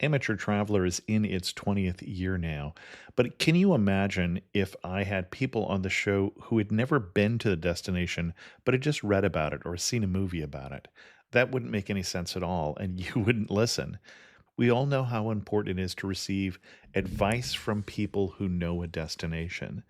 Amateur Traveler is in its 20th year now, but can you imagine if I had people on the show who had never been to the destination, but had just read about it or seen a movie about it? That wouldn't make any sense at all, and you wouldn't listen. We all know how important it is to receive advice from people who know a destination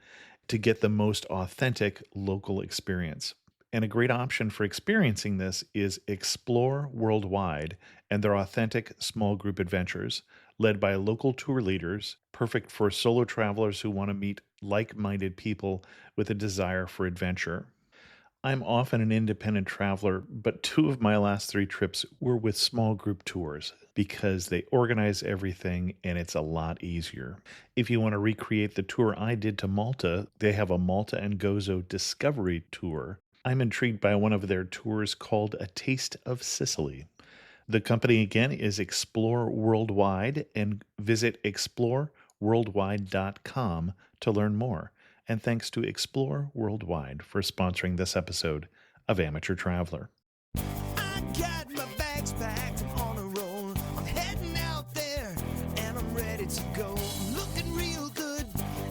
to get the most authentic local experience. And a great option for experiencing this is Explore Worldwide and their authentic small group adventures, led by local tour leaders, perfect for solo travelers who want to meet like minded people with a desire for adventure. I'm often an independent traveler, but two of my last three trips were with small group tours because they organize everything and it's a lot easier. If you want to recreate the tour I did to Malta, they have a Malta and Gozo Discovery Tour. I'm intrigued by one of their tours called A Taste of Sicily. The company again is Explore Worldwide, and visit exploreworldwide.com to learn more. And thanks to Explore Worldwide for sponsoring this episode of Amateur Traveler. I got my bags packed, I'm on a roll. I'm heading out there and I'm ready to go. Looking real good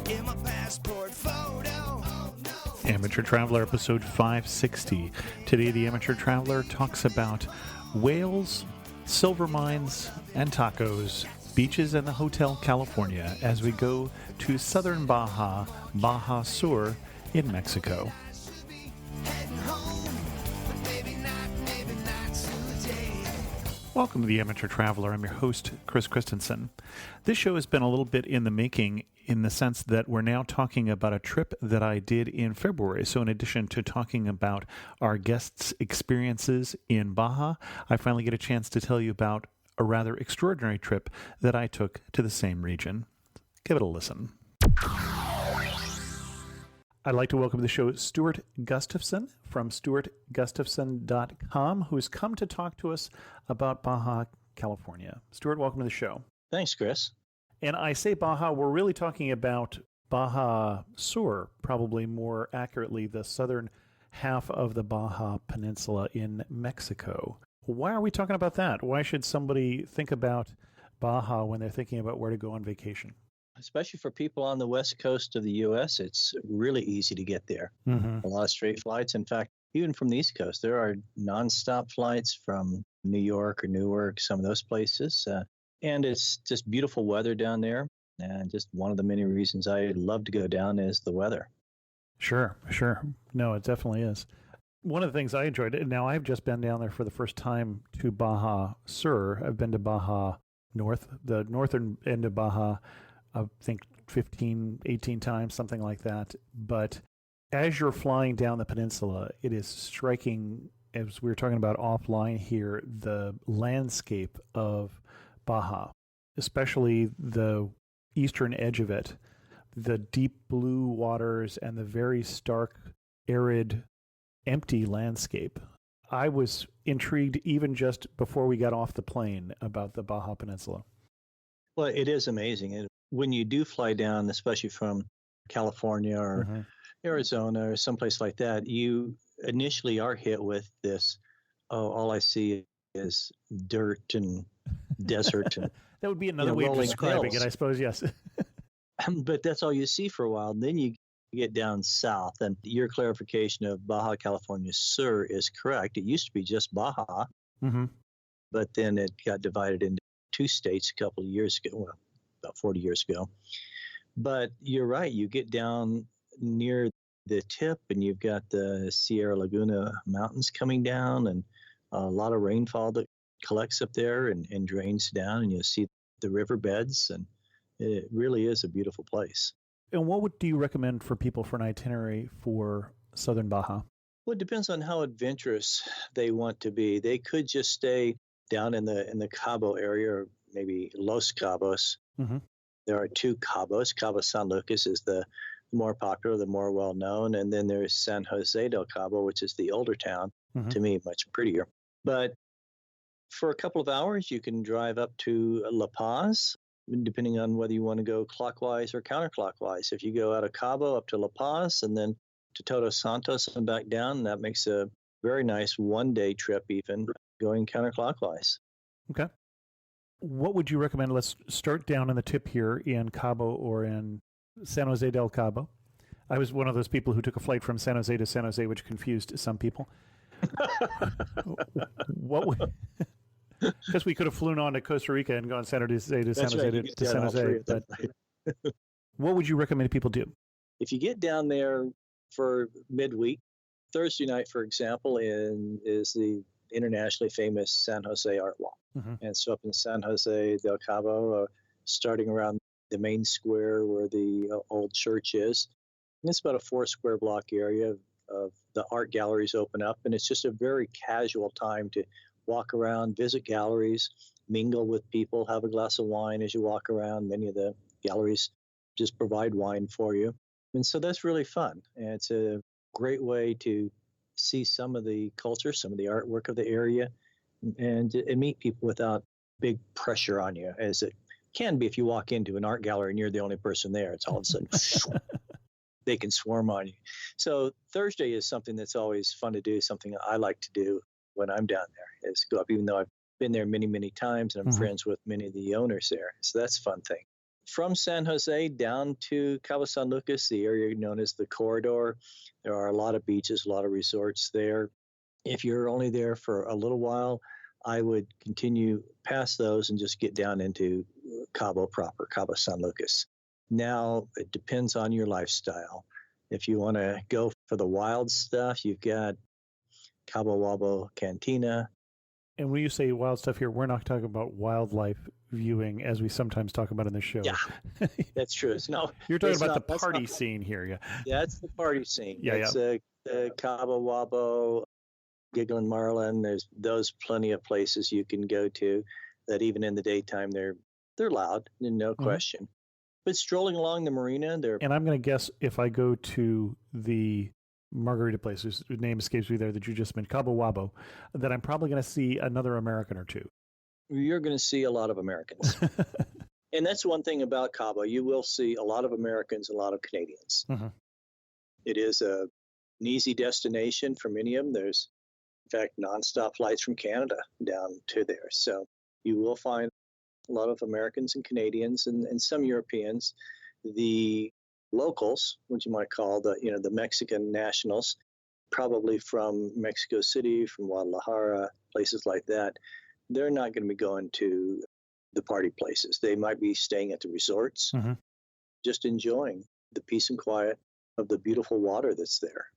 in my passport photo. Amateur Traveler episode 560. Today, the Amateur Traveler talks about whales, silver mines, and tacos, beaches, and the Hotel California as we go to southern Baja Sur in Mexico. Welcome to the Amateur Traveler. I'm your host, Chris Christensen. This show has been a little bit in the making in the sense that we're now talking about a trip that I did in February. So in addition to talking about our guests' experiences in Baja, I finally get a chance to tell you about a rather extraordinary trip that I took to the same region. Give it a listen. I'd like to welcome to the show Stuart Gustafson from stuartgustafson.com, who's come to talk to us about Baja, California. Stuart, welcome to the show. Thanks, Chris. And I say Baja, we're really talking about Baja Sur, probably more accurately the southern half of the Baja Peninsula in Mexico. Why are we talking about that? Why should somebody think about Baja when they're thinking about where to go on vacation? Especially for people on the west coast of the U.S., it's really easy to get there. A lot of straight flights. In fact, even from the East Coast, there are nonstop flights from New York or Newark, some of those places. And it's just beautiful weather down there. And just one of the many reasons I love to go down is the weather. Sure. No, it definitely is. One of the things I enjoyed, and now I've just been down there for the first time to Baja Sur. I've been to Baja North, the northern end of Baja, I think 15, 18 times, something like that. But as you're flying down the peninsula, it is striking, as we were talking about offline here, the landscape of Baja, especially the eastern edge of it, the deep blue waters and the very stark, arid, empty landscape. I was intrigued even just before we got off the plane about the Baja Peninsula. Well, it is amazing. When you do fly down, especially from California or Arizona or someplace like that, you initially are hit with this, all I see is dirt and desert. And, that would be another way of describing it, I suppose, yes. But that's all you see for a while. Then you get down south, and your clarification of Baja California Sur is correct. It used to be just Baja, but then it got divided into two states a couple of years ago, well, about 40 years ago. But you're right, you get down near the tip and you've got the Sierra Laguna mountains coming down and a lot of rainfall that collects up there and drains down, and you'll see the riverbeds, and it really is a beautiful place. And what do you recommend for people for an itinerary for southern Baja? Well, it depends on how adventurous they want to be. They could just stay down in the Cabo area, or maybe Los Cabos. There are two Cabos. Cabo San Lucas is the more popular, the more well-known, and then there's San Jose del Cabo, which is the older town, to me, much prettier. But for a couple of hours, you can drive up to La Paz, depending on whether you want to go clockwise or counterclockwise. If you go out of Cabo up to La Paz and then to Todos Santos and back down, that makes a very nice one-day trip even, going counterclockwise. Okay. What would you recommend? Let's start down in the tip here in Cabo or in San Jose del Cabo. I was one of those people who took a flight from San Jose to San Jose, which confused some people. What would... Because we could have flown on to Costa Rica and gone San Jose to San Jose to San Jose. But what would you recommend people do? If you get down there for midweek, Thursday night, for example, is the internationally famous San Jose Art Walk. Mm-hmm. And so up in San Jose del Cabo, starting around the main square where the old church is, and it's about a 4 square block area of the art galleries open up. And it's just a very casual time to walk around, visit galleries, mingle with people, have a glass of wine as you walk around. Many of the galleries just provide wine for you. And so that's really fun. And it's a great way to see some of the culture, some of the artwork of the area, and meet people without big pressure on you, as it can be if you walk into an art gallery and you're the only person there. It's all of a sudden, they can swarm on you. So Thursday is something that's always fun to do, something I like to do when I'm down there, is go up, even though I've been there many, many times, and I'm friends with many of the owners there. So that's a fun thing. From San Jose down to Cabo San Lucas, the area known as the Corridor, there are a lot of beaches, a lot of resorts there. If you're only there for a little while, I would continue past those and just get down into Cabo proper, Cabo San Lucas. Now, it depends on your lifestyle. If you want to go for the wild stuff, you've got Cabo Wabo Cantina. And when you say wild stuff here, we're not talking about wildlife viewing as we sometimes talk about in the show. Yeah, that's true. You're talking about the party scene here. Yeah, it's the party scene. Yeah, it's Cabo Wabo, Giggling Marlin. There's plenty of places you can go to that even in the daytime they're loud, no question. But strolling along the marina, and I'm going to guess if I go to the margarita place, whose name escapes me there, that you just mentioned, Cabo Wabo, that I'm probably going to see another American or two. You're going to see a lot of Americans. And that's one thing about Cabo. You will see a lot of Americans, a lot of Canadians. Mm-hmm. It is an easy destination for many of them. There's, in fact, nonstop flights from Canada down to there. So you will find a lot of Americans and Canadians and some Europeans. The locals, what you might call the Mexican nationals, probably from Mexico City, from Guadalajara, places like that, they're not going to be going to the party places. They might be staying at the resorts, just enjoying the peace and quiet of the beautiful water that's there.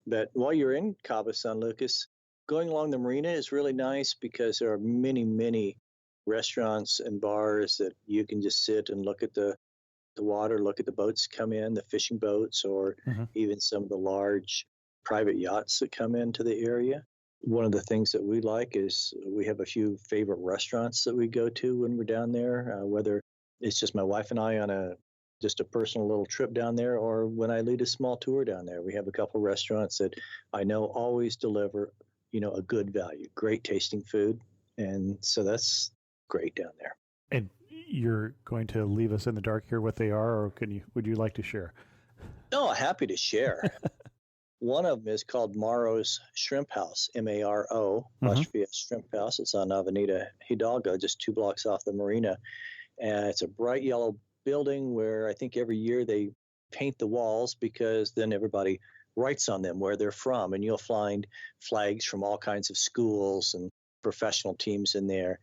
But while you're in Cabo San Lucas, going along the marina is really nice because there are many, many restaurants and bars that you can just sit and look at the water, look at the boats come in, the fishing boats, or even some of the large private yachts that come into the area. One of the things that we like is we have a few favorite restaurants that we go to when we're down there, whether it's just my wife and I on just a personal little trip down there, or when I lead a small tour down there. We have a couple restaurants that I know always deliver, a good value, great tasting food. And so that's great down there. And you're going to leave us in the dark here what they are, or would you like to share? No, happy to share. One of them is called Maro's Shrimp House, M-A-R-O, Mastria Shrimp House. It's on Avenida Hidalgo, just 2 blocks off the marina. And it's a bright yellow building where I think every year they paint the walls because then everybody writes on them where they're from. And you'll find flags from all kinds of schools and professional teams in there.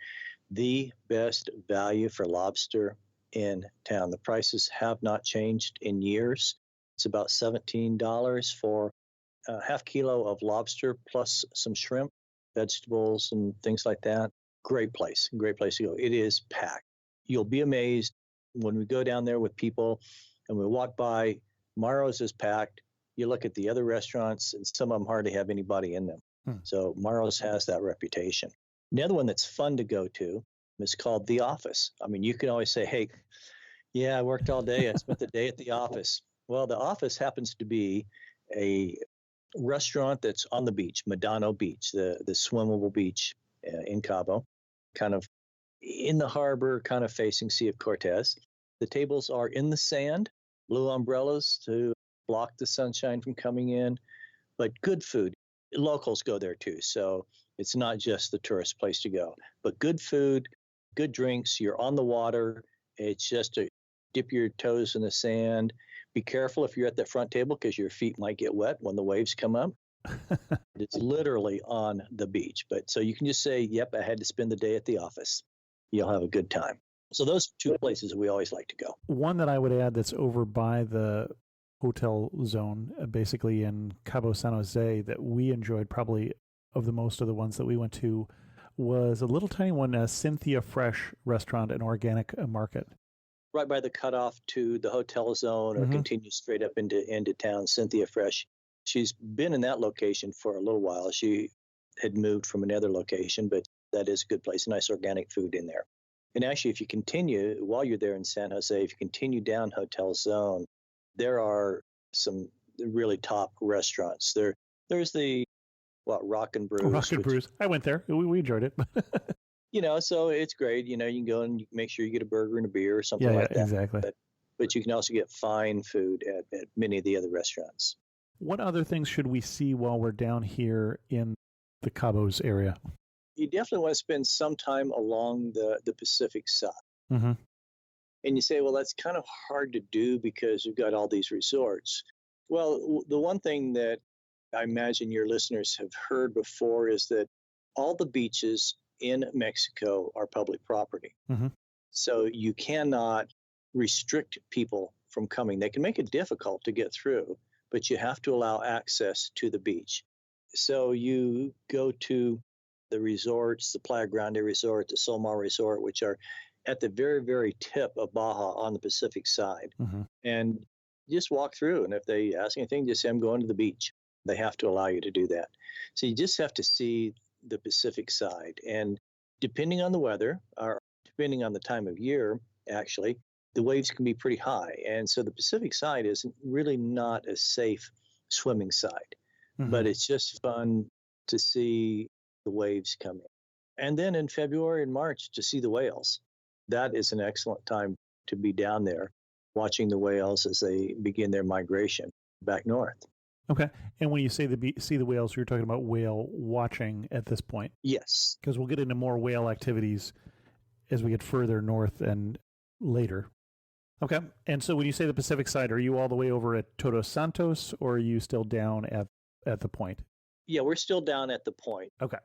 The best value for lobster in town. The prices have not changed in years. It's about $17 for a half kilo of lobster plus some shrimp, vegetables, and things like that. Great place to go. It is packed. You'll be amazed when we go down there with people and we walk by. Maro's is packed. You look at the other restaurants, and some of them hardly have anybody in them. So Maro's has that reputation. The other one that's fun to go to is called The Office. I mean, you can always say, hey, yeah, I worked all day. I spent the day at the office. Well, The Office happens to be a restaurant that's on the beach, Medano Beach, the swimmable beach in Cabo, kind of in the harbor, kind of facing Sea of Cortez. The tables are in the sand, blue umbrellas to block the sunshine from coming in, but good food. Locals go there too, so it's not just the tourist place to go, but good food, good drinks. You're on the water. It's just to dip your toes in the sand. Be careful if you're at the front table because your feet might get wet when the waves come up. It's literally on the beach. But so you can just say, yep, I had to spend the day at the office. You'll have a good time. So those two places we always like to go. One that I would add that's over by the hotel zone, basically in Cabo San Jose, that we enjoyed probably of the most of the ones that we went to, was a little tiny one, Cynthia Fresh Restaurant and Organic Market. Right by the cutoff to the hotel zone or continue straight up into town, Cynthia Fresh. She's been in that location for a little while. She had moved from another location, but that is a good place, nice organic food in there. And actually, if you continue, while you're there in San Jose, if you continue down Hotel Zone, there are some really top restaurants. There's the, Rock and Brews. Rock and Brews. I went there. We enjoyed it. So it's great. You can go and make sure you get a burger and a beer or something like that. Yeah, exactly. But you can also get fine food at many of the other restaurants. What other things should we see while we're down here in the Cabos area? You definitely want to spend some time along the Pacific side. Mm-hmm. And you say, well, that's kind of hard to do because we've got all these resorts. Well, the one thing that I imagine your listeners have heard before is that all the beaches in Mexico are public property. Mm-hmm. So you cannot restrict people from coming. They can make it difficult to get through, but you have to allow access to the beach. So you go to the resorts, the Playa Grande Resort, the Solmar Resort, which are at the very, very tip of Baja on the Pacific side. Mm-hmm. And just walk through. And if they ask anything, just say, I'm going to the beach. They have to allow you to do that. So you just have to see the Pacific side. And depending on the weather, or depending on the time of year, actually, the waves can be pretty high. And so the Pacific side is really not a safe swimming side. Mm-hmm. But it's just fun to see the waves come in. And then in February and March to see the whales. That is an excellent time to be down there watching the whales as they begin their migration back north. Okay. And when you say see the whales, you're talking about whale watching at this point? Yes. Because we'll get into more whale activities as we get further north and later. Okay. And so when you say the Pacific side, are you all the way over at Todos Santos, or are you still down at the point? Yeah, we're still down at the point. Okay.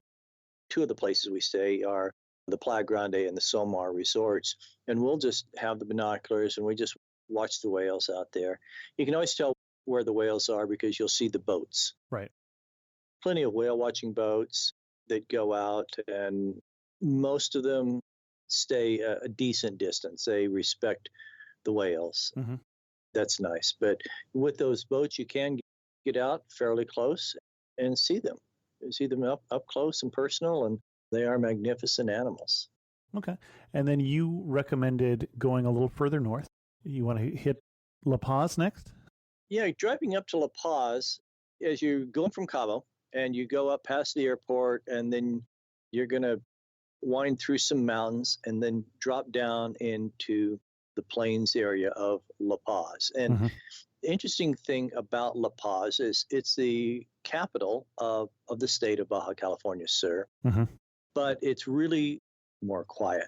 Two of the places we stay are the Playa Grande and the Solmar resorts. And we'll just have the binoculars and we just watch the whales out there. You can always tell where the whales are because you'll see the boats. Right. Plenty of whale watching boats that go out, and most of them stay a decent distance. They respect the whales. Mm-hmm. That's nice. But with those boats, you can get out fairly close and see them. You see them up close and personal, and they are magnificent animals. Okay. And then you recommended going a little further north. You want to hit La Paz next? Yeah, driving up to La Paz, as you're going from Cabo, and you go up past the airport, and then you're going to wind through some mountains and then drop down into the plains area of La Paz. And the interesting thing about La Paz is it's the capital of the state of Baja California Sur, but it's really more quiet.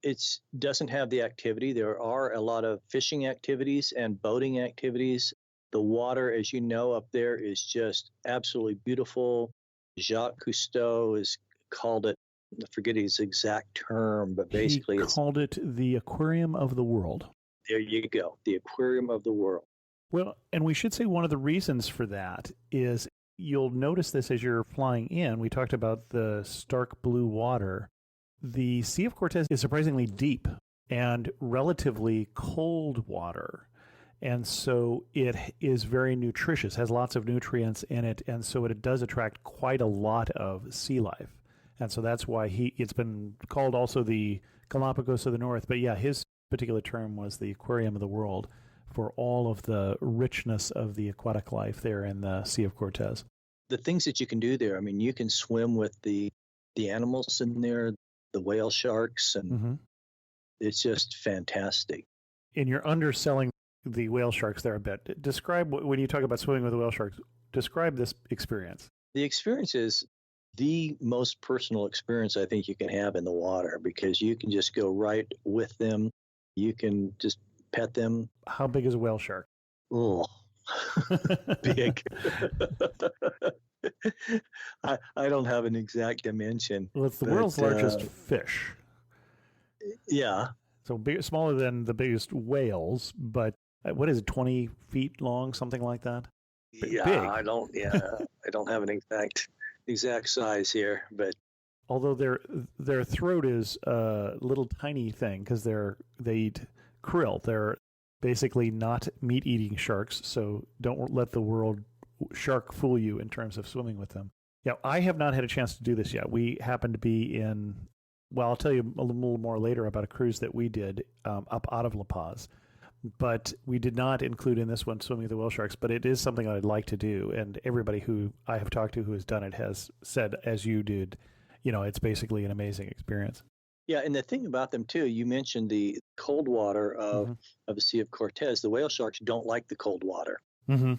It doesn't have the activity. There are a lot of fishing activities and boating activities. The water, as you know, up there is just absolutely beautiful. Jacques Cousteau has called it, I forget his exact term, but basically he called it the aquarium of the world. There you go, the aquarium of the world. Well, and we should say one of the reasons for that is you'll notice this as you're flying in. We talked about the stark blue water. The Sea of Cortez is surprisingly deep and relatively cold water. And so it is very nutritious, has lots of nutrients in it, and so it does attract quite a lot of sea life. And so that's why it's been called also the Galapagos of the North. But yeah, his particular term was the aquarium of the world for all of the richness of the aquatic life there in the Sea of Cortez. The things that you can do there, I mean, you can swim with the animals in there, the whale sharks, and it's just fantastic. And you're underselling the whale sharks there a bit. Describe, when you talk about swimming with the whale sharks, describe this experience. The experience is the most personal experience I think you can have in the water, because you can just go right with them. You can just pet them. How big is a whale shark? Oh, big. I don't have an exact dimension. Well, it's the world's largest fish. Yeah. So smaller than the biggest whales, but what is it, 20 feet long, something like that? Yeah, big. I don't have an exact size here, but although their throat is a little tiny thing because they eat krill. They're basically not meat-eating sharks, so don't let the world shark fool you in terms of swimming with them. Yeah, I have not had a chance to do this yet. We happen to be in, well, I'll tell you a little more later about a cruise that we did up out of La Paz. But we did not include in this one swimming with the whale sharks, but it is something that I'd like to do. And everybody who I have talked to who has done it has said, as you did, it's basically an amazing experience. Yeah, and the thing about them too, you mentioned the cold water of the Sea of Cortez. The whale sharks don't like the cold water. Mm-hmm.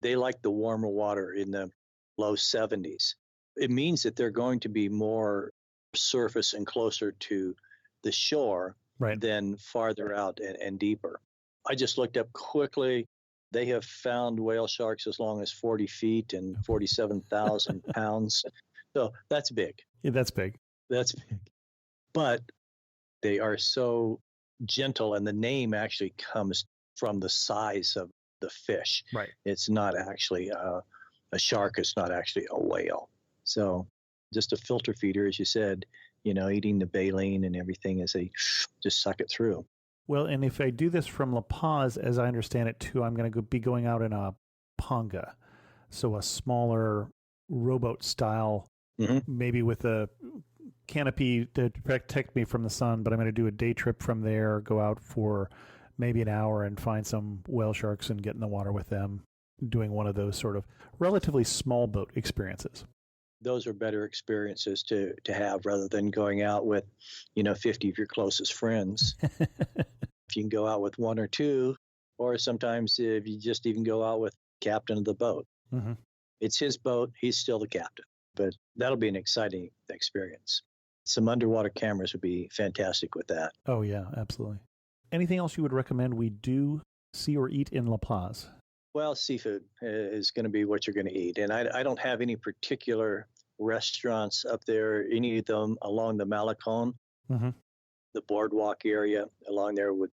They like the warmer water in the low 70s. It means that they're going to be more surface and closer to the shore than farther out and deeper. I just looked up quickly. They have found whale sharks as long as 40 feet and 47,000 pounds. So that's big. Yeah, that's big. That's big. But they are so gentle, and the name actually comes from the size of the fish. Right. It's not actually a shark. It's not actually a whale. So just a filter feeder, as you said, eating the baleen and everything as they just suck it through. Well, and if I do this from La Paz, as I understand it too, I'm going to be going out in a panga, so a smaller rowboat style, maybe with a canopy to protect me from the sun, but I'm going to do a day trip from there, go out for maybe an hour and find some whale sharks and get in the water with them, doing one of those sort of relatively small boat experiences. Those are better experiences to have rather than going out with, 50 of your closest friends. If you can go out with one or two, or sometimes if you just even go out with the captain of the boat. Mm-hmm. It's his boat. He's still the captain. But that'll be an exciting experience. Some underwater cameras would be fantastic with that. Oh, yeah, absolutely. Anything else you would recommend we do see or eat in La Paz? Well, seafood is going to be what you're going to eat. And I don't have any particular restaurants up there, any of them along the Malecon. Mm-hmm. The boardwalk area along there would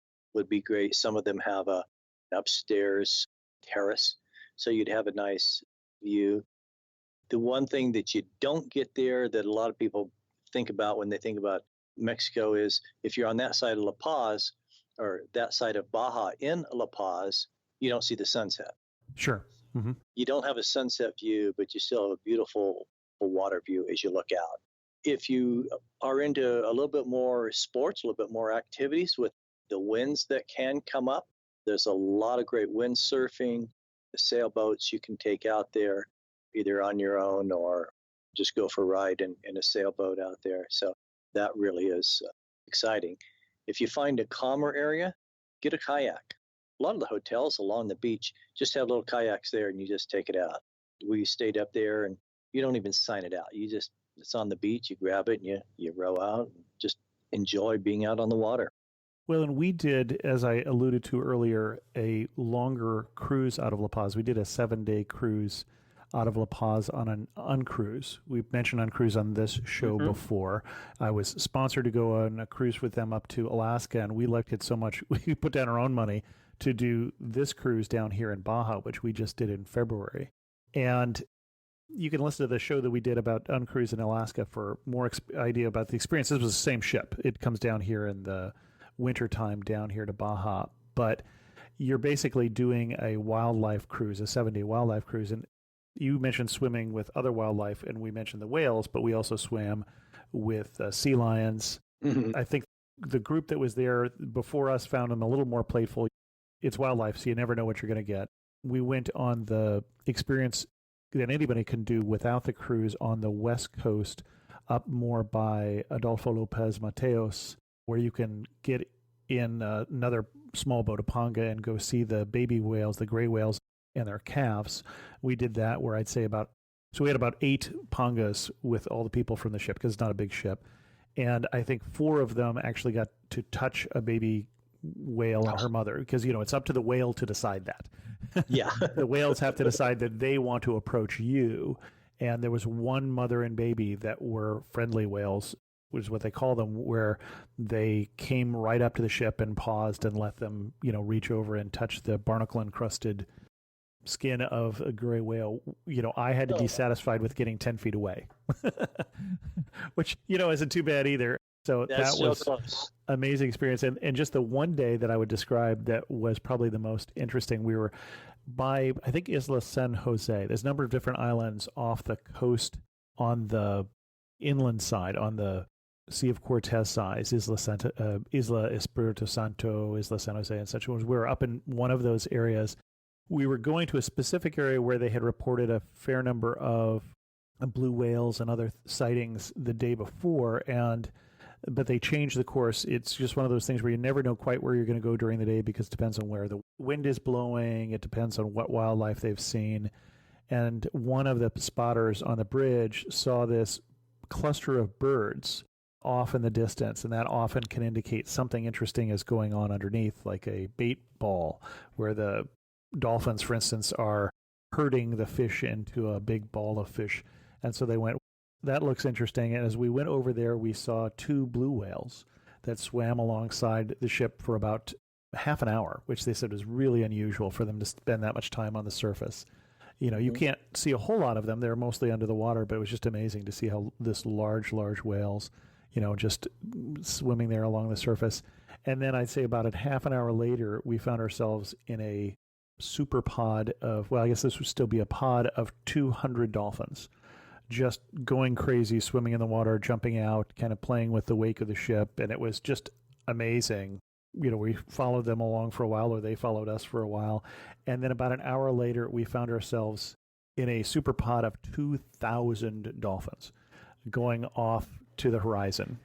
be great. Some of them have an upstairs terrace, so you'd have a nice view. The one thing that you don't get there that a lot of people think about when they think about Mexico is if you're on that side of La Paz or that side of Baja in La Paz, you don't see the sunset. Sure. Mm-hmm. You don't have a sunset view, but you still have a beautiful water view as you look out. If you are into a little bit more sports, a little bit more activities with the winds that can come up, there's a lot of great windsurfing, the sailboats you can take out there, either on your own or just go for a ride in a sailboat out there. So that really is exciting. If you find a calmer area, get a kayak. A lot of the hotels along the beach just have little kayaks there, and you just take it out. We stayed up there, and you don't even sign it out. It's on the beach, you grab it, and you row out, and just enjoy being out on the water. Well, and we did, as I alluded to earlier, a longer cruise out of La Paz. We did a 7-day cruise out of La Paz on an uncruise. We've mentioned uncruise on this show before. I was sponsored to go on a cruise with them up to Alaska, and we liked it so much, we put down our own money to do this cruise down here in Baja, which we just did in February. And you can listen to the show that we did about uncruise in Alaska for more idea about the experience. This was the same ship. It comes down here in the wintertime down here to Baja, but you're basically doing a wildlife cruise, a 7-day wildlife cruise. And you mentioned swimming with other wildlife, and we mentioned the whales, but we also swam with sea lions. Mm-hmm. I think the group that was there before us found them a little more playful. It's wildlife, so you never know what you're going to get. We went on the experience that anybody can do without the cruise on the west coast, up more by Adolfo Lopez Mateos, where you can get in another small boat, a panga, and go see the baby whales, the gray whales, and their calves. We did that where I'd say about So we had about 8 pangas with all the people from the ship, because it's not a big ship. And I think 4 of them actually got to touch a baby whale and her mother, because, it's up to the whale to decide that. Yeah. The whales have to decide that they want to approach you. And there was one mother and baby that were friendly whales, which is what they call them, where they came right up to the ship and paused and let them, reach over and touch the barnacle-encrusted skin of a gray whale. I had to be satisfied with getting 10 feet away, which, isn't too bad either. So that was close. Amazing experience. And just the one day that I would describe that was probably the most interesting, we were by, I think, Isla San Jose. There's a number of different islands off the coast on the inland side, on the Sea of Cortez side, Isla Espiritu Santo, Isla San Jose, and such. We were up in one of those areas. We were going to a specific area where they had reported a fair number of blue whales and other sightings the day before, but they changed the course. It's just one of those things where you never know quite where you're going to go during the day, because it depends on where the wind is blowing. It depends on what wildlife they've seen. And one of the spotters on the bridge saw this cluster of birds off in the distance, and that often can indicate something interesting is going on underneath, like a bait ball, where the dolphins, for instance, are herding the fish into a big ball of fish. And so they went, that looks interesting. And as we went over there, we saw 2 blue whales that swam alongside the ship for about half an hour, which they said was really unusual for them to spend that much time on the surface. You can't see a whole lot of them. They're mostly under the water, but it was just amazing to see how this large whales, just swimming there along the surface. And then I'd say about a half an hour later, we found ourselves in a super pod of, well, I guess this would still be a pod of 200 dolphins, just going crazy, swimming in the water, jumping out, kind of playing with the wake of the ship. And it was just amazing. We followed them along for a while, or they followed us for a while. And then about an hour later, we found ourselves in a super pod of 2,000 dolphins going off to the horizon.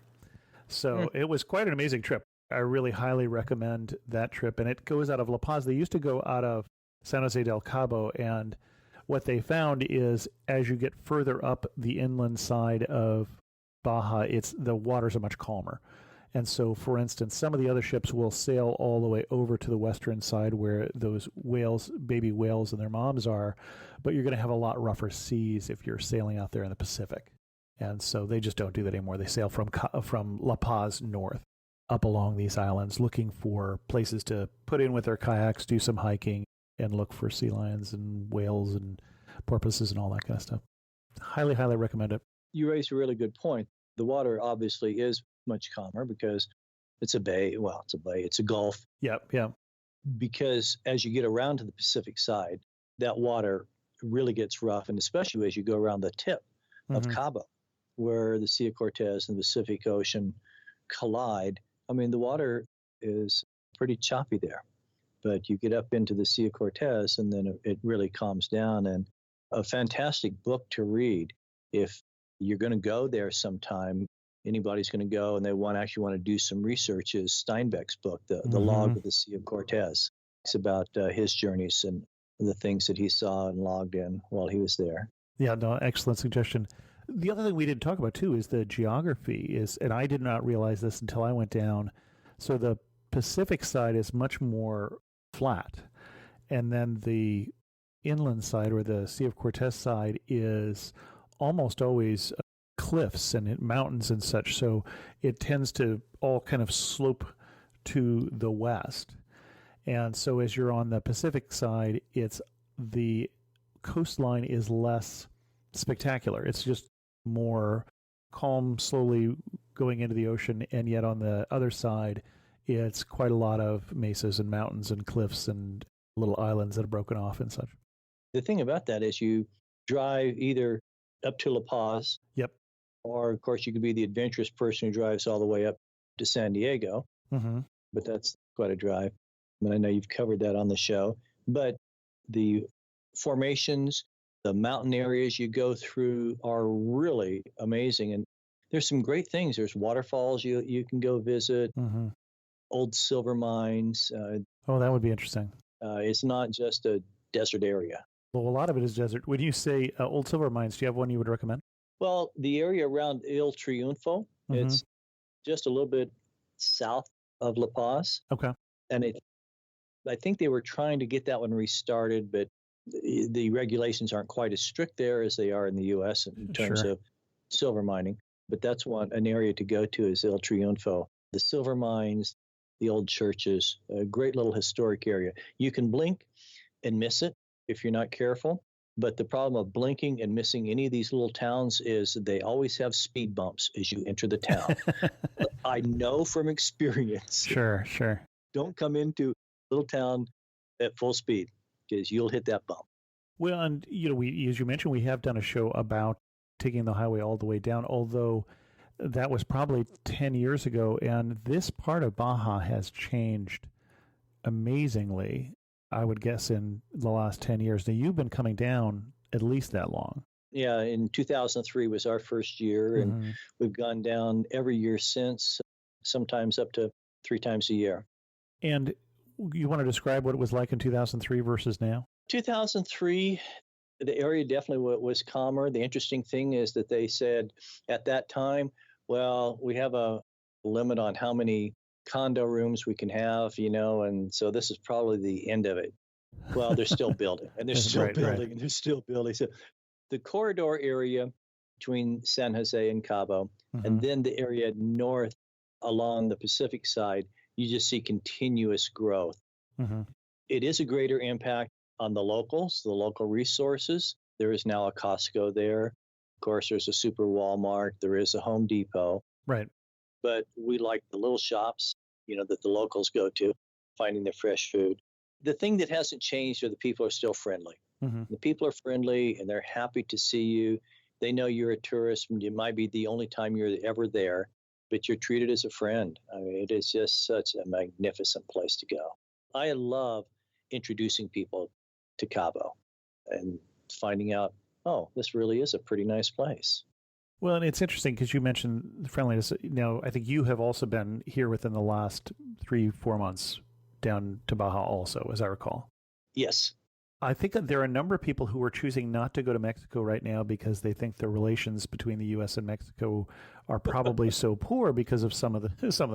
So it was quite an amazing trip. I really highly recommend that trip. And it goes out of La Paz. They used to go out of San Jose del Cabo. And what they found is as you get further up the inland side of Baja, the waters are much calmer. And so, for instance, some of the other ships will sail all the way over to the western side where those whales, baby whales and their moms are, but you're going to have a lot rougher seas if you're sailing out there in the Pacific. And so they just don't do that anymore. They sail from La Paz north up along these islands looking for places to put in with their kayaks, do some hiking, and look for sea lions and whales and porpoises and all that kind of stuff. Highly, highly recommend it. You raised a really good point. The water obviously is much calmer because it's a bay. Well, it's a bay. It's a gulf. Yep. Because as you get around to the Pacific side, that water really gets rough, and especially as you go around the tip of Cabo, where the Sea of Cortez and the Pacific Ocean collide. I mean, the water is pretty choppy there. But you get up into the Sea of Cortez, and then it really calms down. And a fantastic book to read if you're going to go there sometime. Anybody's going to go and they actually want to do some research is Steinbeck's book, The Log of the Sea of Cortez. It's about his journeys and the things that he saw and logged in while he was there. Yeah, no, excellent suggestion. The other thing we didn't talk about, too, is the geography. And I did not realize this until I went down. So the Pacific side is much more flat. And then the inland side, or the Sea of Cortez side, is almost always cliffs and mountains and such. So it tends to all kind of slope to the west. And so as you're on the Pacific side, the coastline is less spectacular. It's just more calm, slowly going into the ocean. And yet on the other side, it's quite a lot of mesas and mountains and cliffs and little islands that are broken off and such. The thing about that is you drive either up to La Paz. Yep. Or, of course, you could be the adventurous person who drives all the way up to San Diego. But that's quite a drive. I mean, I know you've covered that on the show. But the formations, the mountain areas you go through are really amazing. And there's some great things. There's waterfalls you can go visit, old silver mines. Oh, that would be interesting. It's not just a desert area. Well, a lot of it is desert. When you say old silver mines, do you have one you would recommend? Well, the area around El Triunfo, it's just a little bit south of La Paz. Okay. And I think they were trying to get that one restarted, but the regulations aren't quite as strict there as they are in the U.S. in terms of silver mining. But that's an area to go to is El Triunfo. The silver mines, the old churches, a great little historic area. You can blink and miss it if you're not careful. But the problem of blinking and missing any of these little towns is they always have speed bumps as you enter the town. I know from experience. Sure. Don't come into a little town at full speed because you'll hit that bump. Well, and we, as you mentioned, we have done a show about taking the highway all the way down, although that was probably 10 years ago, and this part of Baja has changed amazingly, I would guess, in the last 10 years. Now, you've been coming down at least that long. Yeah, in 2003 was our first year, and we've gone down every year since, sometimes up to 3 times a year. And you want to describe what it was like in 2003 versus now? 2003, the area definitely was calmer. The interesting thing is that they said at that time, well, we have a limit on how many condo rooms we can have, and so this is probably the end of it. Well, they're still building, and they're still building, and they're still building. So the corridor area between San Jose and Cabo, and then the area north along the Pacific side, you just see continuous growth. It is a greater impact on the locals, the local resources. There is now a Costco there. Of course, there's a Super Walmart. There is a Home Depot. Right. But we like the little shops, that the locals go to, finding their fresh food. The thing that hasn't changed are the people are still friendly. The people are friendly, and they're happy to see you. They know you're a tourist, and it might be the only time you're ever there, but you're treated as a friend. I mean, it is just such a magnificent place to go. I love introducing people to Cabo and finding out, oh, this really is a pretty nice place. Well, and it's interesting because you mentioned friendliness. Now, I think you have also been here within the last 3-4 months down to Baja also, as I recall. Yes. I think that there are a number of people who are choosing not to go to Mexico right now because they think the relations between the U.S. and Mexico are probably so poor because of some of the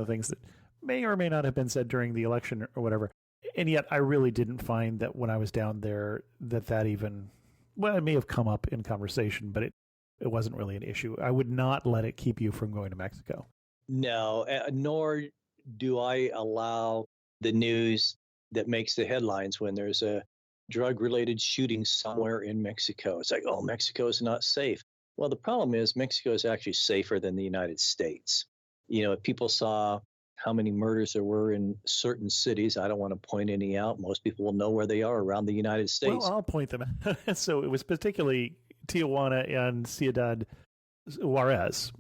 things that may or may not have been said during the election or whatever. And yet I really didn't find that when I was down there that even, well, it may have come up in conversation, but it wasn't really an issue. I would not let it keep you from going to Mexico. No, nor do I allow the news that makes the headlines when there's a drug-related shooting somewhere in Mexico. It's like, oh, Mexico is not safe. Well, the problem is Mexico is actually safer than the United States. If people saw how many murders there were in certain cities, I don't want to point any out. Most people will know where they are around the United States. Well, I'll point them out. So it was particularly Tijuana and Ciudad Juarez,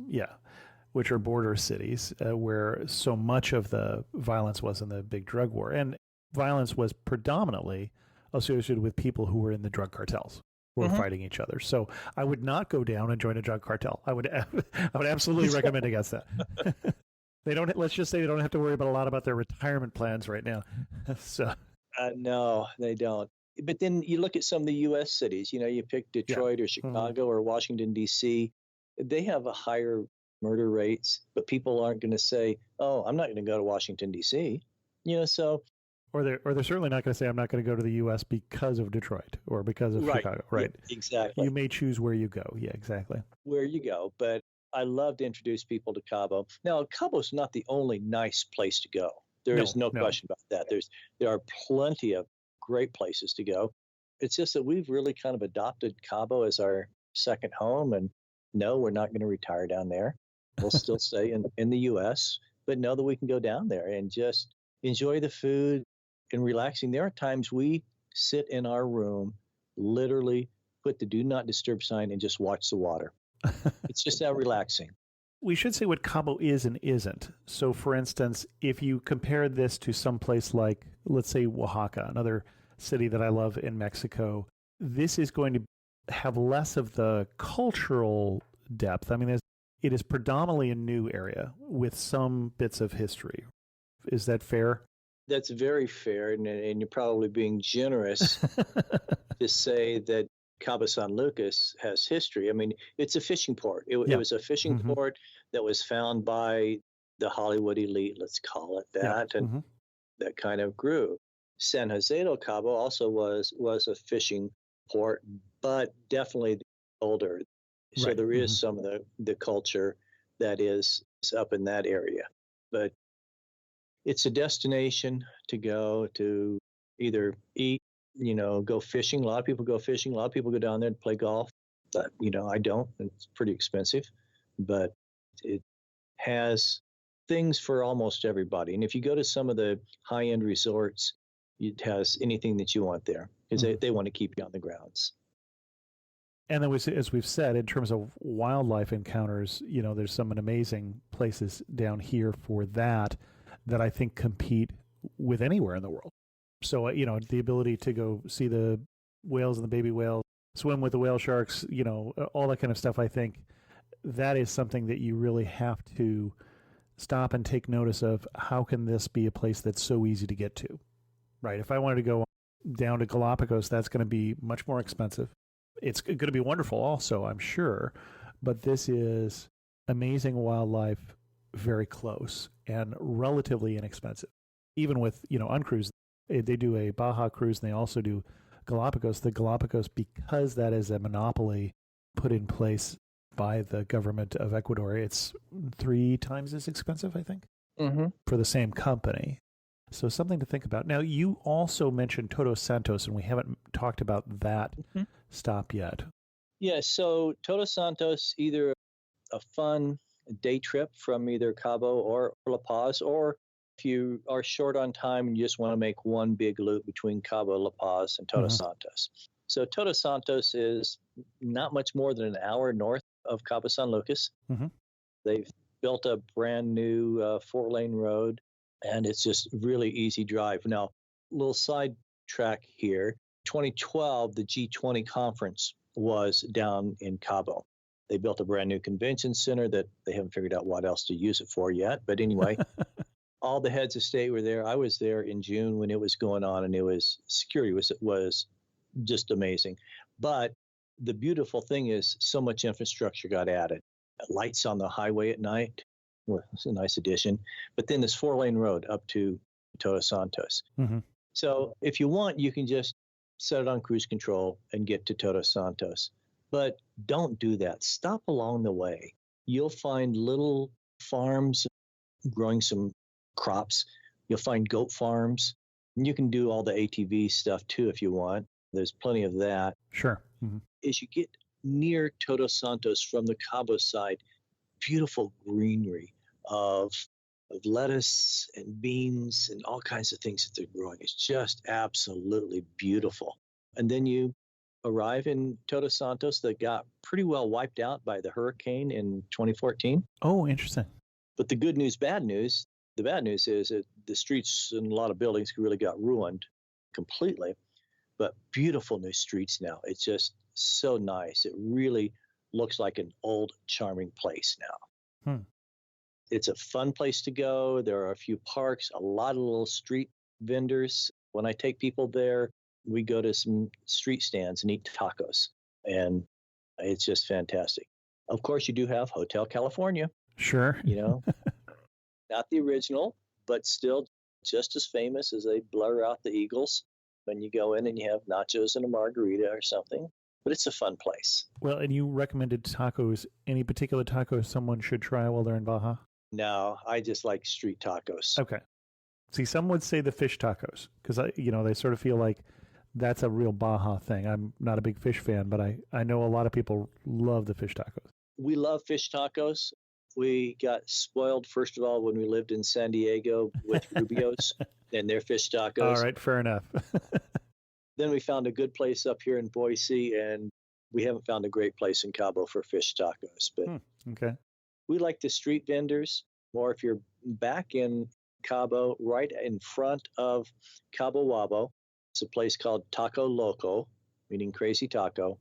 which are border cities where so much of the violence was in the big drug war. And violence was predominantly associated with people who were in the drug cartels who were fighting each other. So I would not go down and join a drug cartel. I would absolutely recommend against that. Let's just say they don't have to worry about a lot about their retirement plans right now. So no, they don't. But then you look at some of the U.S. cities, you pick Detroit or Chicago or Washington, D.C., they have a higher murder rates, but people aren't going to say, oh, I'm not going to go to Washington, D.C., so. Or they're certainly not going to say, I'm not going to go to the U.S. because of Detroit or because of Chicago. Right. Yeah, exactly. You may choose where you go. Yeah, exactly. Where you go. But I love to introduce people to Cabo. Now, Cabo's not the only nice place to go. There is no question about that. There are plenty of great places to go. It's just that we've really kind of adopted Cabo as our second home. And no, we're not going to retire down there. We'll still stay in the U.S., but know that we can go down there and just enjoy the food and relaxing. There are times we sit in our room, literally put the do not disturb sign and just watch the water. It's just that relaxing. We should say what Cabo is and isn't. So, for instance, if you compare this to some place like, let's say, Oaxaca, another city that I love in Mexico, this is going to have less of the cultural depth. I mean, it is predominantly a new area with some bits of history. Is that fair? That's very fair, and you're probably being generous to say that Cabo San Lucas has history. I mean, it's a fishing port. It Yeah. was a fishing port that was found by the Hollywood elite, let's call it that, and that kind of grew. San Jose del Cabo also was a fishing port, but definitely older. So Right. there is some of the culture that is up in that area. But it's a destination to go to either eat, go fishing. A lot of people go fishing. A lot of people go down there to play golf. But, I don't. It's pretty expensive. But it has things for almost everybody. And if you go to some of the high-end resorts, it has anything that you want there because they want to keep you on the grounds. And then, as we've said, in terms of wildlife encounters, there's some amazing places down here for that I think compete with anywhere in the world. So, the ability to go see the whales and the baby whales, swim with the whale sharks, all that kind of stuff, I think that is something that you really have to stop and take notice of. How can this be a place that's so easy to get to, right? If I wanted to go down to Galapagos, that's going to be much more expensive. It's going to be wonderful also, I'm sure, but this is amazing wildlife, very close and relatively inexpensive. Even with, on cruise, they do a Baja cruise and they also do Galapagos. The Galapagos, because that is a monopoly put in place by the government of Ecuador, it's 3 times as expensive, I think, for the same company. So something to think about. Now, you also mentioned Todos Santos, and we haven't talked about that stop yet. Yeah, so Todos Santos, either a fun day trip from either Cabo or La Paz, or if you are short on time and you just want to make one big loop between Cabo, La Paz, and Todos Santos. So Todos Santos is not much more than an hour north of Cabo San Lucas. They've built a brand new 4-lane road, and it's just really easy drive. Now, little side track here. 2012, the G20 conference was down in Cabo. They built a brand new convention center that they haven't figured out what else to use it for yet. But anyway, all the heads of state were there. I was there in June when it was going on, and security was just amazing. But the beautiful thing is so much infrastructure got added. Lights on the highway at night. Well, it's a nice addition. But then this 4-lane road up to Todos Santos. So if you want, you can just set it on cruise control and get to Todos Santos. But don't do that. Stop along the way. You'll find little farms growing some crops. You'll find goat farms. And you can do all the ATV stuff too if you want. There's plenty of that. Sure. As you get near Todos Santos from the Cabo side, beautiful greenery of lettuce and beans and all kinds of things that they're growing. It's just absolutely beautiful. And then you arrive in Todos Santos that got pretty well wiped out by the hurricane in 2014. Oh, interesting. But the good news, bad news, the bad news is that the streets and a lot of buildings really got ruined completely. But beautiful new streets now. It's just so nice. It really looks like an old, charming place now. It's a fun place to go. There are a few parks, a lot of little street vendors. When I take people there, we go to some street stands and eat tacos. And it's just fantastic. Of course, you do have Hotel California. Sure. Not the original, but still just as famous as they blur out the Eagles when you go in and you have nachos and a margarita or something. But it's a fun place. Well, and you recommended tacos. Any particular tacos someone should try while they're in Baja? No, I just like street tacos. Okay. See, some would say the fish tacos because, they sort of feel like that's a real Baja thing. I'm not a big fish fan, but I know a lot of people love the fish tacos. We love fish tacos. We got spoiled, first of all, when we lived in San Diego with Rubio's and their fish tacos. All right, fair enough. Then we found a good place up here in Boise, and we haven't found a great place in Cabo for fish tacos. But okay. We like the street vendors, or if you're back in Cabo, right in front of Cabo Wabo, it's a place called Taco Loco, meaning crazy taco.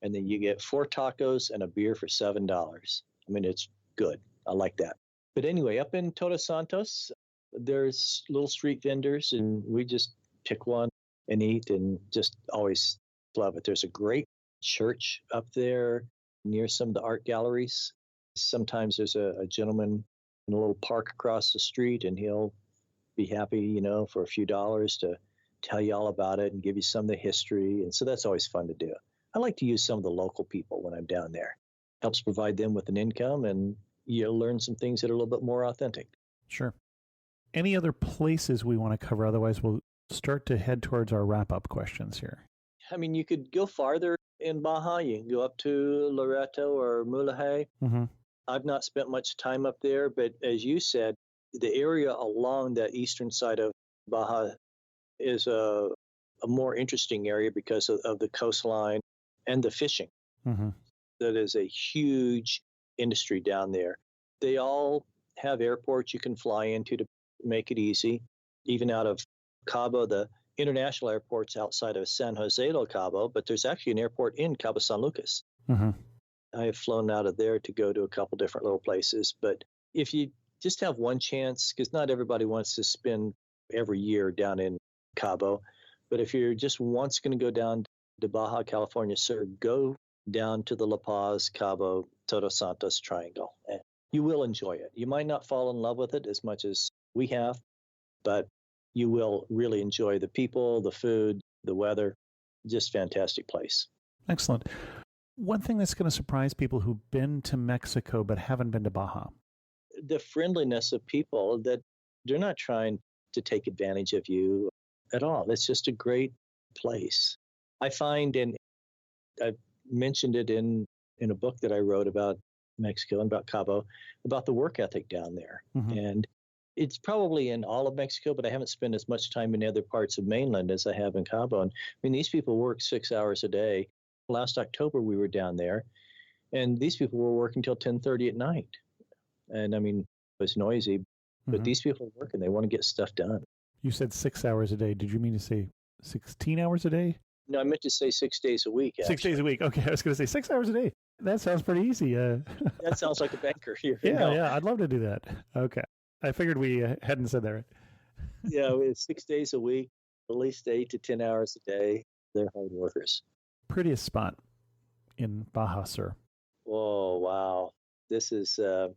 And then you get 4 tacos and a beer for $7. I mean, it's good. I like that. But anyway, up in Todos Santos, There's little street vendors, and we just pick one and eat and just always love it. There's a great church up there near some of the art galleries. Sometimes there's a gentleman in a little park across the street, and he'll be happy, for a few dollars to tell you all about it and give you some of the history. And so that's always fun to do. I like to use some of the local people when I'm down there. Helps provide them with an income, and you'll learn some things that are a little bit more authentic. Sure. Any other places we want to cover? Otherwise, we'll start to head towards our wrap-up questions here. I mean, you could go farther in Baja. You can go up to Loreto or Mulahay. Mm-hmm. I've not spent much time up there, but as you said, the area along that eastern side of Baja is a more interesting area because of the coastline and the fishing. Mm-hmm. That is a huge industry down there. They all have airports you can fly into to make it easy. Even out of Cabo, the international airport's outside of San Jose del Cabo, but there's actually an airport in Cabo San Lucas. Mm-hmm. I have flown out of there to go to a couple different little places. But if you just have one chance, because not everybody wants to spend every year down in Cabo, but if you're just once going to go down to Baja California Sur, go down to the La Paz, Cabo, Todos Santos triangle. And you will enjoy it. You might not fall in love with it as much as we have, but you will really enjoy the people, the food, the weather. Just fantastic place. Excellent. One thing that's going to surprise people who've been to Mexico but haven't been to Baja. The friendliness of people, that they're not trying to take advantage of you at all. It's just a great place. I find, and I've mentioned it in a book that I wrote about Mexico and about Cabo, about the work ethic down there. Mm-hmm. And it's probably in all of Mexico, but I haven't spent as much time in other parts of mainland as I have in Cabo. And I mean, these people work 6 hours a day. Last October, we were down there, and these people were working till 10:30 at night. And I mean, it was noisy, but these people are working. They want to get stuff done. You said 6 hours a day. Did you mean to say 16 hours a day? No, I meant to say 6 days a week. Actually. 6 days a week. Okay, I was going to say 6 hours a day. That sounds pretty easy. That sounds like a banker here. Yeah, I'd love to do that. Okay. I figured we hadn't said that right. Yeah, it's 6 days a week, at least 8 to 10 hours a day. They're hard workers. Prettiest spot in Baja Sur. Oh, wow. This is a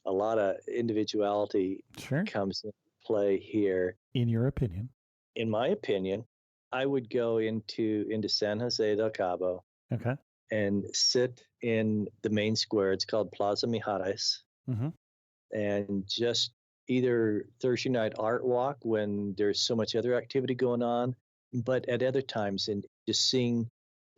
lot of individuality comes into play here. In your opinion? In my opinion, I would go into San Jose del Cabo. Okay. And sit in the main square. It's called Plaza Mijares. Mm-hmm. And just either Thursday night art walk when there's so much other activity going on, but at other times, and just seeing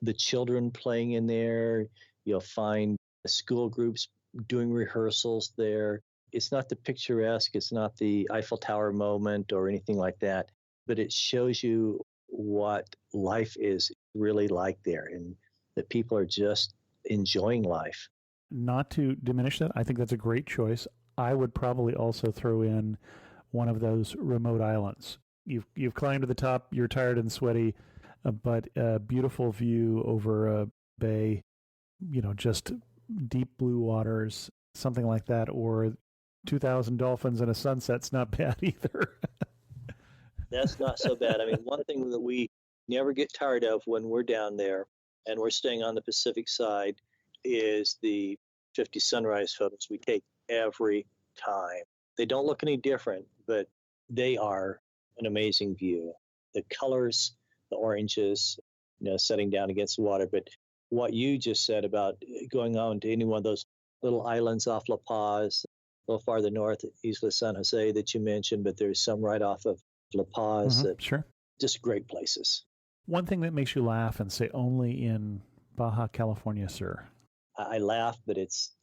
the children playing in there, you'll find school groups doing rehearsals there. It's not the picturesque, it's not the Eiffel Tower moment or anything like that, but it shows you what life is really like there, and that people are just enjoying life. Not to diminish that, I think that's a great choice. I would probably also throw in one of those remote islands. You've climbed to the top, you're tired and sweaty, but a beautiful view over a bay, just deep blue waters, something like that, or 2,000 dolphins and a sunset's not bad either. That's not so bad. I mean, one thing that we never get tired of when we're down there and we're staying on the Pacific side is the 50 sunrise photos we take every time. They don't look any different, but they are an amazing view. The colors, the oranges, setting down against the water. But what you just said about going on to any one of those little islands off La Paz, a little farther north, Isla San Jose that you mentioned, but there's some right off of La Paz. Sure. Just great places. One thing that makes you laugh and say only in Baja California Sur. I laugh, but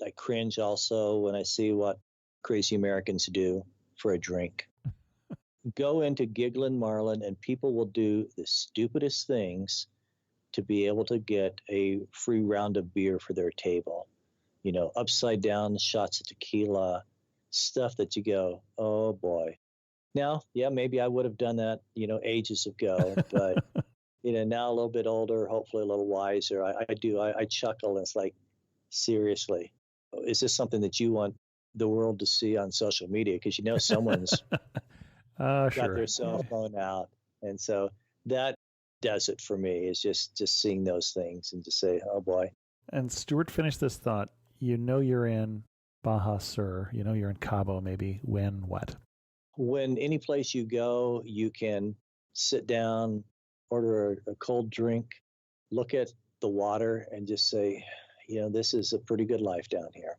I cringe also when I see what crazy Americans do for a drink. Go into Giggling Marlin and people will do the stupidest things to be able to get a free round of beer for their table. Upside down shots of tequila, stuff that you go, oh boy. Now, yeah, maybe I would have done that, ages ago, but now a little bit older, hopefully a little wiser. I chuckle and it's like, seriously, is this something that you want the world to see on social media, because someone's got Sure. their cell phone out. And so that does it for me, is just seeing those things and to say, oh boy. And Stuart, finish this thought. You're in Baja Sur. You're in Cabo, maybe. When, what? When any place you go, you can sit down, order a cold drink, look at the water, and just say, this is a pretty good life down here.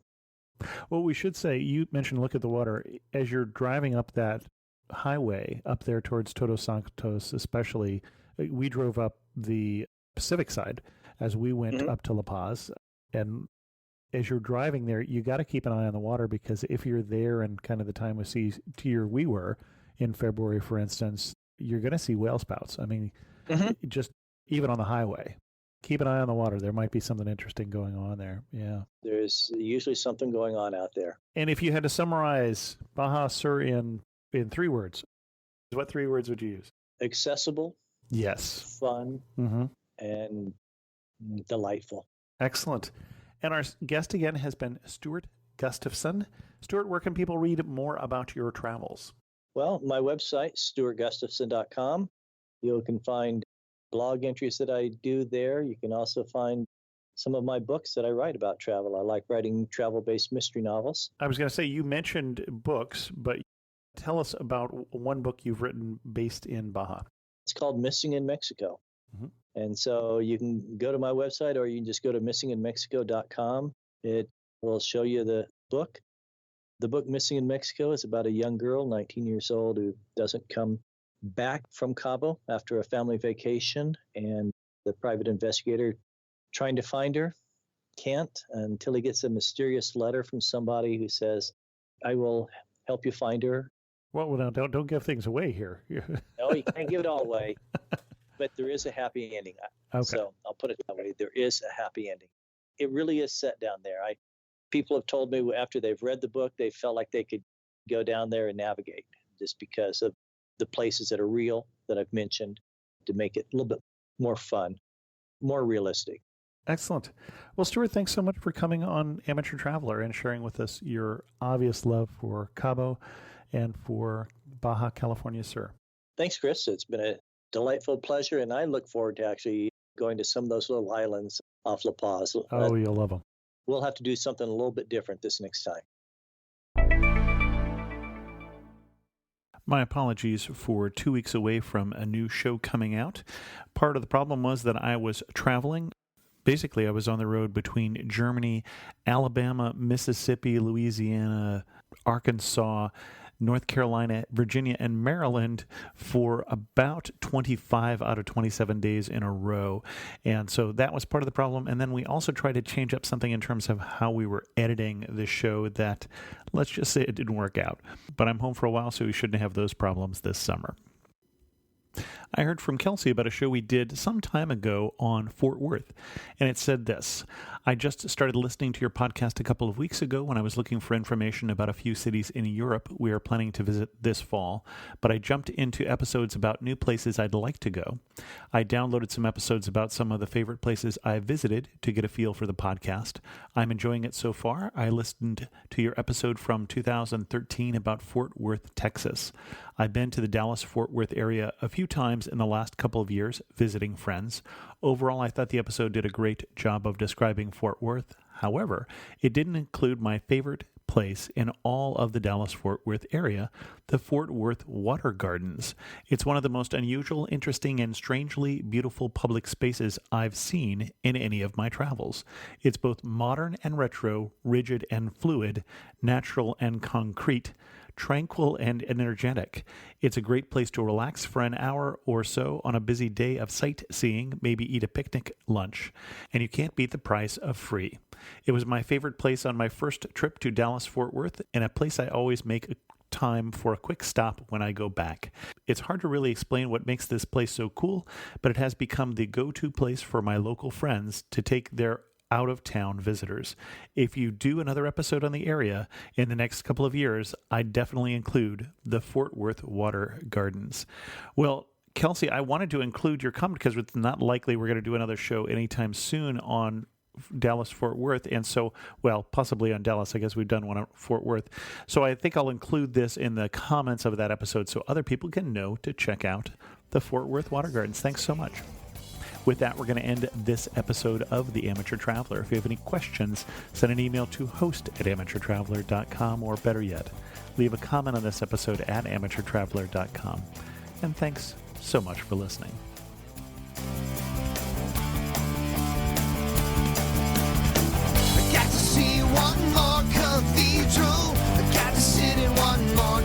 Well, we should say, you mentioned look at the water. As you're driving up that highway up there towards Todos Santos, especially, we drove up the Pacific side as we went up to La Paz. And as you're driving there, you got to keep an eye on the water, because if you're there and kind of the time we were in February, for instance, you're going to see whale spouts. I mean, just even on the highway. Keep an eye on the water. There might be something interesting going on there. Yeah. There's usually something going on out there. And if you had to summarize Baja Sur in 3 words, what 3 words would you use? Accessible. Yes. Fun. And delightful. Excellent. And our guest again has been Stuart Gustafson. Stuart, where can people read more about your travels? Well, my website, stuartgustafson.com. You can find blog entries that I do there. You can also find some of my books that I write about travel. I like writing travel-based mystery novels. I was going to say, you mentioned books, but tell us about one book you've written based in Baja. It's called Missing in Mexico. And so you can go to my website, or you can just go to missinginmexico.com. It will show you the book. The book Missing in Mexico is about a young girl, 19 years old, who doesn't come back from Cabo after a family vacation, and the private investigator trying to find her can't, until he gets a mysterious letter from somebody who says, I will help you find her. Well, now, don't give things away here. No, you can't give it all away, but there is a happy ending. Okay. So I'll put it that way. There is a happy ending. It really is set down there. People have told me after they've read the book, they felt like they could go down there and navigate, just because of the places that are real that I've mentioned, to make it a little bit more fun, more realistic. Excellent. Well, Stuart, thanks so much for coming on Amateur Traveler and sharing with us your obvious love for Cabo and for Baja California Sur. Thanks, Chris. It's been a delightful pleasure, and I look forward to actually going to some of those little islands off La Paz. Oh, you'll love them. We'll have to do something a little bit different this next time. My apologies for 2 weeks away from a new show coming out. Part of the problem was that I was traveling. Basically, I was on the road between Germany, Alabama, Mississippi, Louisiana, Arkansas, North Carolina, Virginia, and Maryland for about 25 out of 27 days in a row. And so that was part of the problem. And then we also tried to change up something in terms of how we were editing the show that, let's just say, it didn't work out. But I'm home for a while, so we shouldn't have those problems this summer. I heard from Kelsey about a show we did some time ago on Fort Worth, and it said this: I just started listening to your podcast a couple of weeks ago when I was looking for information about a few cities in Europe we are planning to visit this fall, but I jumped into episodes about new places I'd like to go. I downloaded some episodes about some of the favorite places I've visited to get a feel for the podcast. I'm enjoying it so far. I listened to your episode from 2013 about Fort Worth, Texas. I've been to the Dallas-Fort Worth area a few times in the last couple of years, visiting friends. Overall, I thought the episode did a great job of describing Fort Worth. However, it didn't include my favorite place in all of the Dallas-Fort Worth area, the Fort Worth Water Gardens. It's one of the most unusual, interesting, and strangely beautiful public spaces I've seen in any of my travels. It's both modern and retro, rigid and fluid, natural and concrete, tranquil and energetic. It's a great place to relax for an hour or so on a busy day of sightseeing, maybe eat a picnic lunch, and you can't beat the price of free. It was my favorite place on my first trip to Dallas-Fort Worth, and a place I always make time for a quick stop when I go back. It's hard to really explain what makes this place so cool, but it has become the go-to place for my local friends to take their out-of-town visitors. If you do another episode on the area in the next couple of years, I'd definitely include the Fort Worth Water Gardens. Well, Kelsey, I wanted to include your comment because it's not likely we're going to do another show anytime soon on Dallas-Fort Worth. And so, well, possibly on Dallas. I guess we've done one on Fort Worth. So I think I'll include this in the comments of that episode so other people can know to check out the Fort Worth Water Gardens. Thanks so much. With that, we're going to end this episode of The Amateur Traveler. If you have any questions, send an email to host@amateurtraveler.com, or better yet, leave a comment on this episode at amateurtraveler.com. And thanks so much for listening. I got to see one more cathedral. I got to sit in one more